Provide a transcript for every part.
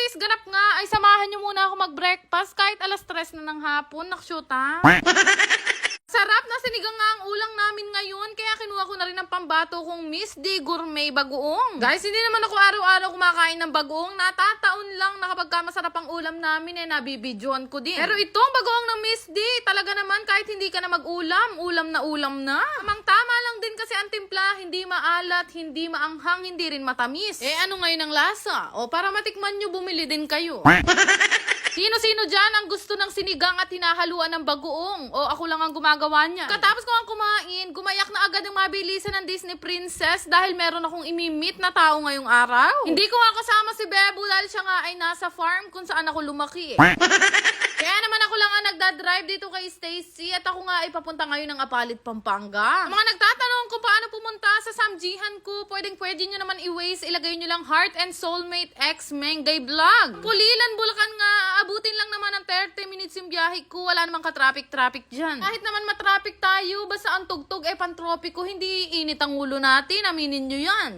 guys, ganap nga ay samahan niyo muna ako mag-breakfast kahit alas 3 na ng hapon. Nakshoot ha. Sarap na sinigang nga ang ulang namin ngayon, kaya kinuha ko na rin ang pambato kong Miss D Gourmet bagoong. Guys, hindi naman ako araw-araw kumakain ng bagoong. Natataon lang na kapag masarap ang ulam namin nabibidyoan ko din. Pero itong bagoong ng Miss D, talaga naman kahit hindi ka na mag-ulam, ulam na. Tamang-tama lang din kasi ang timpla, hindi maalat, hindi maanghang, hindi rin matamis. Ano ngayon ang lasa? O para matikman nyo, bumili din kayo. Sino-sino dyan ang gusto ng sinigang at hinahaluan ng bagoong? O ako lang ang gumagawa niya? Katapos ko ang kumain, gumayak na agad ang mabilisan ng Disney Princess dahil meron akong imimit na tao ngayong araw. Hindi ko nga kasama si Bebo dahil siya nga ay nasa farm kung saan ako lumaki. Kaya naman ako lang ang nagdadrive dito kay Stacy at ako nga ay papunta ngayon ng Apalit, Pampanga. Mga nagtatanong kung paano pumunta sa samjihan ko, pwede nyo naman i-waste, ilagay nyo lang Heart and Soulmate X Mengay Vlog. Pulilan, Bulacan nga, abutin lang naman ng 30 minutes yung biyahe ko, wala namang ka-traffic dyan. Kahit naman matraffic tayo, basta ang tugtog pantropiko, hindi init ang ulo natin, aminin nyo yan.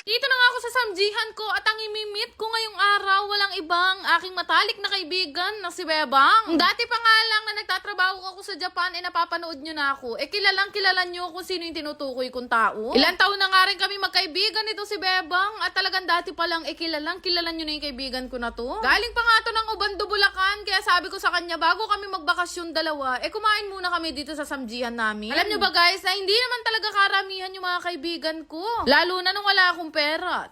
Dito na nga ako sa samjihan ko at ang imimit ko ngayong araw walang ibang aking matalik na kaibigan na si Bebang. Dati pa nga lang na nagtatrabaho ako sa Japan napapanood nyo na ako. Kilala nyo kung sino yung tinutukoy kong tao. Ilang taon na nga rin kami magkaibigan nito si Bebang at talagang dati pa lang kilala nyo na yung kaibigan ko na to. Galing pa nga to ng Ubando, Bulacan, kaya sabi ko sa kanya bago kami magbakasyon dalawa, kumain muna kami dito sa samjihan namin. Alam nyo ba guys na hindi naman talaga karamihan yung mga kaibigan ko. Lalo na nung wala akong pera.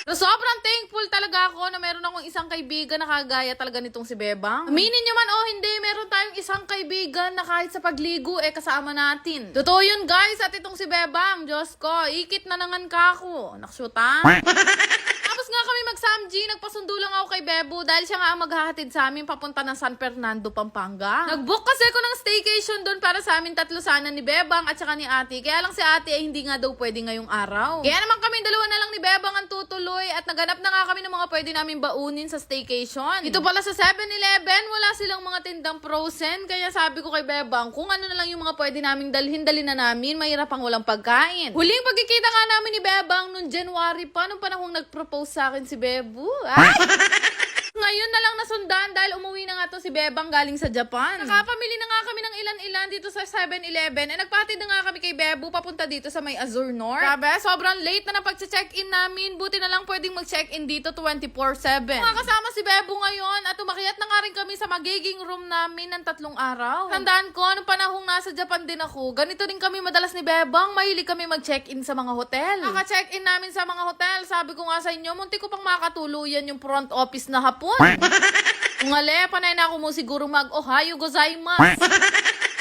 So, sobrang thankful talaga ako na meron akong isang kaibigan na kagaya talaga nitong si Bebang. Aminin nyo man o hindi, meron tayong isang kaibigan na kahit sa pagligo kasama natin. Totoo yun guys, at itong si Bebang, Diyos ko, ikit na nangan ka ako. Naksyutan. Tapos nga kami mag-samji, nagpasundo lang ako kay Bebo dahil siya nga ang maghahatid sa amin papunta ng San Fernando, Pampanga. Nag-book kasi ako ng staycation doon para sa amin tatlo sana ni Bebang at saka ni Ate. Kaya lang si Ate ay hindi nga daw pwede ngayong araw. Kaya naman kami dalawa na lang ni Bebang ang tutuloy at naganap na nga kami ng mga pwede namin baunin sa staycation. Ito pala sa 7-Eleven, wala silang mga tindang frozen. Kaya sabi ko kay Bebang, kung ano na lang yung mga pwede naming dalhin na namin, mahirap ang walang pagkain. Huling pagkikita nga namin ni Bebang noong January pa, nung panahong nag-propose sa akin si Bebo. Ngayon na lang nasundan dahil umuwi na nga to si Bebang galing sa Japan. Nakapamili na nga kami ng ilan-ilan dito sa 7-Eleven. Nagpatid na nga kami kay Bebo papunta dito sa may Azure North. Grabe, sobrang late na ng pag-check-in namin. Buti na lang pwedeng mag-check-in dito 24/7. Kasama si Bebo ngayon at umakyat na nga rin kami sa magiging room namin ng 3 araw. Tandaan ko, anong panahong nasa Japan din ako, ganito din kami madalas ni Bebang. Mahilig kami mag-check-in sa mga hotel. Naka-check-in namin sa mga hotel. Sabi ko nga sa inyo, munti ko pang makatuluyan yung front office na hapon. Ngale, panay na ako mo siguro mag-Ohio gozaimasu.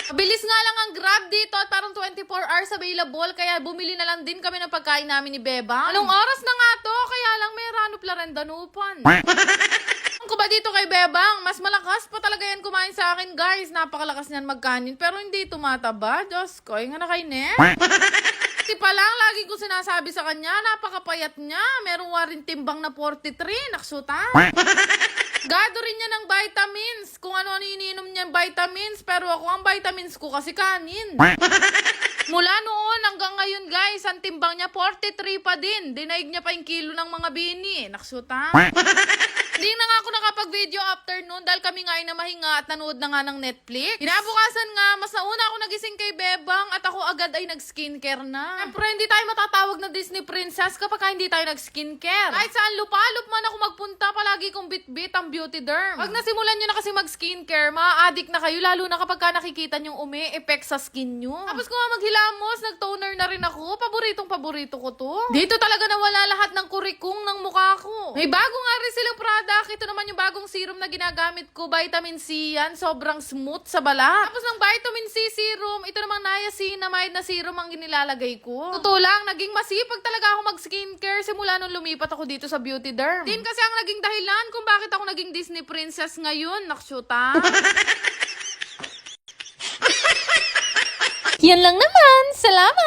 Mabilis nga lang ang Grab dito at parang 24 hours available kaya bumili na lang din kami ng pagkain namin ni Bebang. Anong oras na nga to? Kaya lang may rano plarendanupan. Ko ba dito kay Bebang? Mas malakas pa talaga yan kumain sa akin guys. Napakalakas niyan magkanin pero hindi tumataba. Diyos ko, yung na kay Nes. Kasi pa lang, lagi ko sinasabi sa kanya, napakapayat niya. Merong waring timbang na 43, naksuta. Gado rin niya ng vitamins. Kung ano-ano iniinom niya vitamins. Pero ako, ang vitamins ko kasi kanin. Mula noon hanggang ngayon guys, ang timbang niya 43 pa din. Dinaig niya pa yung kilo ng mga bini. Naksuta. Hindi na nga ako nakapag-video afternoon dahil kami nga ay namahinga at nanood na nga ng Netflix. Kinabukasan nga, mas nauna ako nagising kay Bebang at ako agad ay nag-skincare na. Siyempre, hindi tayo matatawag na Disney Princess kapag hindi tayo nag-skincare. Kahit saan lupalop man ako magpunta, palagi kong bit-bit ang beauty derm. Pag nasimulan nyo na kasi mag-skincare, ma-addict na kayo, lalo na kapag nakikita nyong umi-effect sa skin nyo. Tapos kung maghilamos, nag-toner na rin ako. Paborito ko to. Dito talaga nawala lahat ng kurikong ng mukha ko. May bago nga rin silang product. Ito naman yung bagong serum na ginagamit ko. Vitamin C yan. Sobrang smooth sa balat. Tapos ng vitamin C serum, ito namang niacinamide na serum ang ginilalagay ko. Totoo lang, naging masipag talaga ako mag-skincare simula nung lumipat ako dito sa beauty derm. Din kasi ang naging dahilan kung bakit ako naging Disney Princess ngayon. Nakshuta. Yan lang naman. Salamat!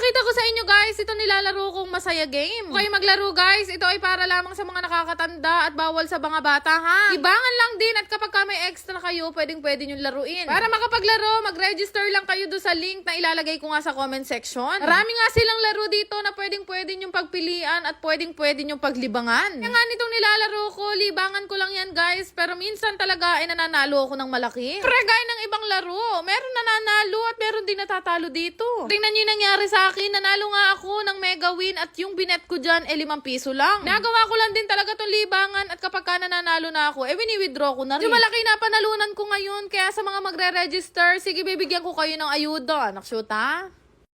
Ipapakita ko sa inyo guys, ito nilalaro kong masaya game. Kung kayo maglaro guys, ito ay para lamang sa mga nakakatanda at bawal sa mga bata ha. Ibangan lang din at kapag ka may extra kayo, pwede nyo laruin. Para makapaglaro, mag-register lang kayo doon sa link na ilalagay ko nga sa comment section. Marami nga silang laro dito na pwede nyong pagpilian at pwede nyong paglibangan. Kaya nga nitong nilalaro ko, libangan ko lang yan guys, pero minsan talaga ay nananalo ako ng malaki. Pre, gaya ng ibang laro, meron nananalo at meron din natatalo dito. Tingnan nyo yung nangyari sa akin, nanalo nga ako ng mega win at yung binet ko dyan, 5 piso lang. Nagawa ko lang din talaga itong libangan at kapag ka nananalo na ako, wini-withdraw ko na rin. Yung malaki na panalunan ko ngayon, kaya sa mga magre-register, sige bibigyan ko kayo ng ayuda. Naksyuta?